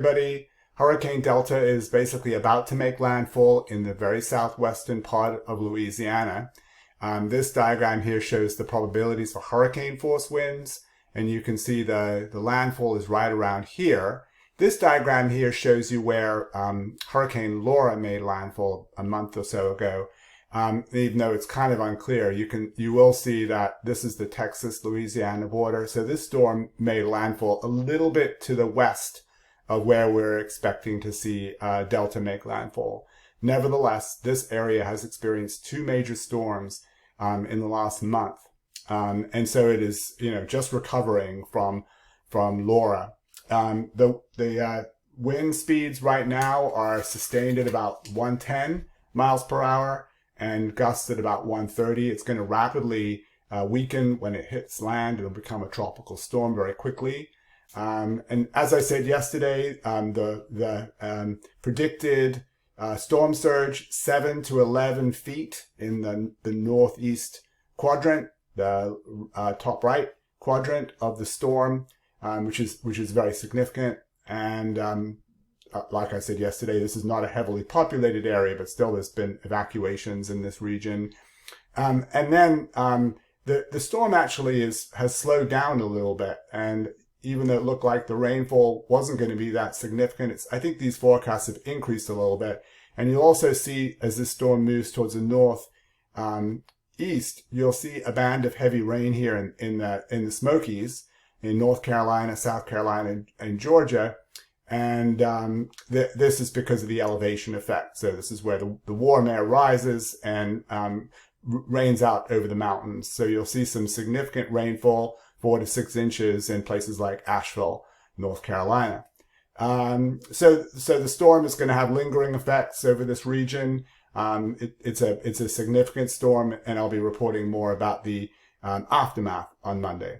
Everybody, Hurricane Delta is basically about to make landfall in the very southwestern part of Louisiana. This diagram here shows the probabilities for hurricane force winds, and you can see the landfall is right around here. This diagram here shows you where Hurricane Laura made landfall a month or so ago. Even though it's kind of unclear, you will see that this is the Texas-Louisiana border. So this storm made landfall a little bit to the west of where we're expecting to see Delta make landfall. Nevertheless, this area has experienced two major storms in the last month. And so it is, just recovering from Laura. The wind speeds right now are sustained at about 110 miles per hour and gusts at about 130. It's going to rapidly weaken when it hits land. It'll become a tropical storm very quickly. And as I said yesterday, the predicted storm surge 7 to 11 feet in the northeast quadrant, the top right quadrant of the storm, which is very significant. And like I said yesterday, this is not a heavily populated area, but still there's been evacuations in this region. And then the storm actually has slowed down a little bit. And even though it looked like the rainfall wasn't going to be that significant, I think these forecasts have increased a little bit. And you'll also see, as this storm moves towards the north east, you'll see a band of heavy rain here in the Smokies, in North Carolina, South Carolina, and Georgia. And this is because of the elevation effect. So this is where the warm air rises and rains out over the mountains. So you'll see some significant rainfall, 4 to 6 inches in places like Asheville, North Carolina. So the storm is going to have lingering effects over this region. It's a significant storm, and I'll be reporting more about the aftermath on Monday.